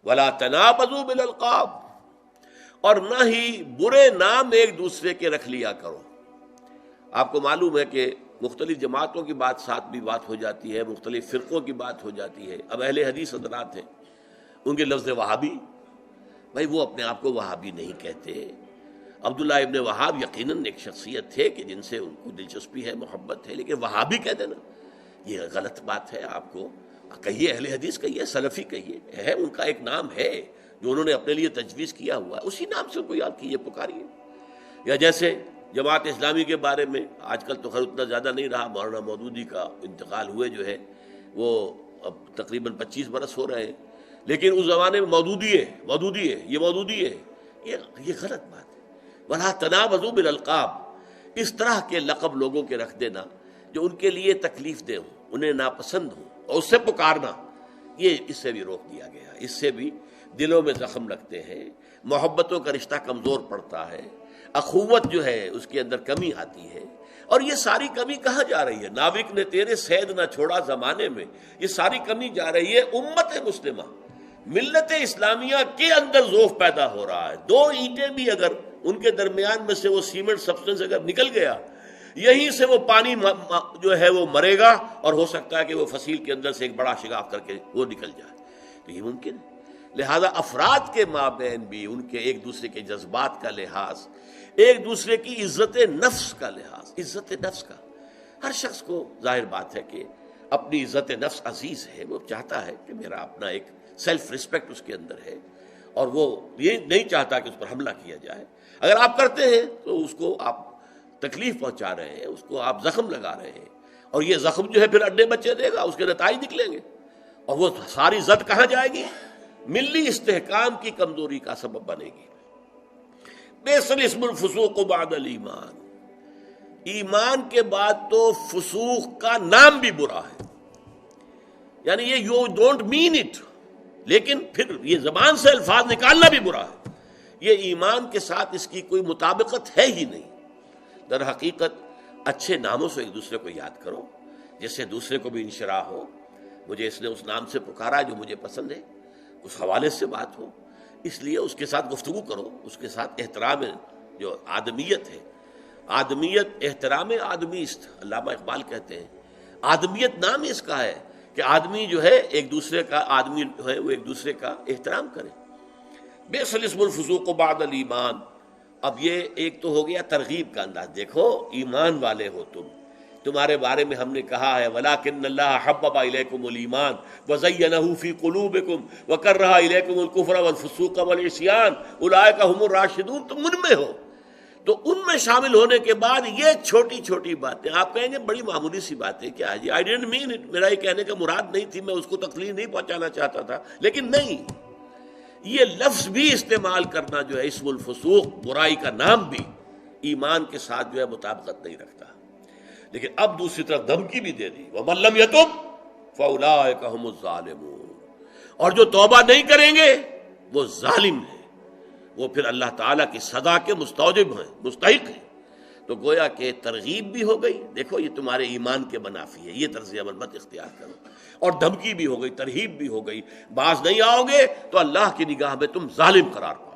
ولا تنابزوا بالالقاب، اور نہ ہی برے نام ایک دوسرے کے رکھ لیا کرو۔ آپ کو معلوم ہے کہ مختلف جماعتوں کی بات ساتھ بھی بات ہو جاتی ہے، مختلف فرقوں کی بات ہو جاتی ہے۔ اب اہل حدیث حضرات ہیں، ان کے لفظ وہابی، بھائی وہ اپنے آپ کو وہابی نہیں کہتے۔ عبداللہ ابن وہاب یقیناً ایک شخصیت تھے کہ جن سے ان کو دلچسپی ہے، محبت ہے، لیکن وہابی کہہ دینا یہ غلط بات ہے۔ آپ کو کہیے اہل حدیث کہیے، سلفی کہیے، ہے ان کا ایک نام ہے جو انہوں نے اپنے لیے تجویز کیا ہوا ہے، اسی نام سے ان کو یاد کیجیے، پکاریے۔ یا جیسے جماعت اسلامی کے بارے میں آج کل تو خیر اتنا زیادہ نہیں رہا، مولانا مودودی کا انتقال ہوئے جو ہے وہ اب تقریباً 25 برس ہو رہے ہیں، لیکن اس زمانے میں مودودی ہے، یہ مودودی ہے، یہ غلط بات ہے۔ وَلَا تَنَابَزُوا بِالْأَلْقَابِ، اس طرح کے لقب لوگوں کے رکھ دینا جو ان کے لیے تکلیف دہ ہوں، انہیں ناپسند ہوں، اور اس سے پکارنا، یہ اس سے بھی روک دیا گیا۔ اس سے بھی دلوں میں زخم لگتے ہیں، محبتوں کا رشتہ کمزور پڑتا ہے، اخوت جو ہے اس کے اندر کمی آتی ہے۔ اور یہ ساری کمی کہاں جا رہی ہے؟ ناوک نے تیرے صید نہ چھوڑا زمانے میں، یہ ساری کمی جا رہی ہے امت مسلمہ، ملت اسلامیہ کے اندر ذوف پیدا ہو رہا ہے۔ دو اینٹیں بھی اگر ان کے درمیان میں سے وہ سیمنٹ سبسٹنس اگر نکل گیا، یہیں سے وہ پانی جو ہے وہ مرے گا، اور ہو سکتا ہے کہ وہ فصیل کے اندر سے ایک بڑا شگاف کر کے وہ نکل جائے، تو یہ ممکن ہے۔ لہذا افراد کے مابین بھی ان کے ایک دوسرے کے جذبات کا لحاظ، ایک دوسرے کی عزت نفس کا لحاظ، عزت نفس کا، ہر شخص کو ظاہر بات ہے کہ اپنی عزت نفس عزیز ہے، وہ چاہتا ہے کہ میرا اپنا ایک سیلف ریسپیکٹ اس کے اندر ہے، اور وہ یہ نہیں چاہتا کہ اس پر حملہ کیا جائے۔ اگر آپ کرتے ہیں تو اس کو آپ تکلیف پہنچا رہے ہیں، اس کو آپ زخم لگا رہے ہیں، اور یہ زخم جو ہے پھر اڈے بچے دے گا، اس کے نتائج نکلیں گے، اور وہ ساری زد کہاں جائے گی؟ ملی استحکام کی کمزوری کا سبب بنے گی۔ بئس الاسم الفسوق بعد الایمان، ایمان کے بعد تو فسوق کا نام بھی برا ہے، یعنی یہ یو ڈونٹ مین اٹ، لیکن پھر یہ زبان سے الفاظ نکالنا بھی برا ہے، یہ ایمان کے ساتھ اس کی کوئی مطابقت ہے ہی نہیں۔ در حقیقت اچھے ناموں سے ایک دوسرے کو یاد کرو، جس سے دوسرے کو بھی انشراح ہو، مجھے اس نے اس نام سے پکارا جو مجھے پسند ہے، اس حوالے سے بات ہو، اس لیے اس کے ساتھ گفتگو کرو، اس کے ساتھ احترام جو آدمیت ہے، آدمیت احترام آدمی است، علامہ اقبال کہتے ہیں، آدمیت نام اس کا ہے کہ آدمی جو ہے ایک دوسرے کا، آدمی جو ہے وہ ایک دوسرے کا احترام کرے۔ بئس الاسم الفسوق بعد الایمان، اب یہ ایک تو ہو گیا ترغیب کا انداز، دیکھو ایمان والے ہو تمہارے بارے میں ہم نے کہا ہے وَلَٰكِنَّ اللَّهَ حَبَّبَ إِلَيْكُمُ الْإِيمَانَ وَزَيَّنَهُ فِي قُلُوبِكُمْ وَكَرَّهَ إِلَيْكُمُ الْكُفْرَ وَالْفُسُوقَ وَالْعِصْيَانَ أُولَٰئِكَ هُمُ الرَّاشِدُونَ، تم ان میں ہو۔ تو ان میں شامل ہونے کے بعد یہ چھوٹی چھوٹی باتیں آپ کہیں گے بڑی معمولی سی باتیں، کیا ہے جی، آئی ڈونٹ مین اٹ، میرا یہ کہنے کا مراد نہیں تھی، میں اس کو تکلیف نہیں پہنچانا چاہتا تھا، لیکن نہیں، یہ لفظ بھی استعمال کرنا جو ہے اسم الفسوق، برائی کا نام بھی ایمان کے ساتھ جو ہے مطابقت نہیں رکھتا۔ لیکن اب دوسری طرف دھمکی بھی دے دی، وَمَن لَّمْ يَتُبْ فَأُولَٰئِكَ هُمُ الظَّالِمُونَ، اور جو توبہ نہیں کریں گے وہ ظالم ہیں، وہ پھر اللہ تعالیٰ کی سزا کے مستوجب ہیں، مستحق ہیں۔ تو گویا کہ ترغیب بھی ہو گئی، دیکھو یہ تمہارے ایمان کے منافی ہے، یہ طرز عمل مت اختیار کرو، اور دھمکی بھی ہو گئی، ترہیب بھی ہو گئی، باز نہیں آؤ گے تو اللہ کی نگاہ میں تم ظالم قرار پاؤ۔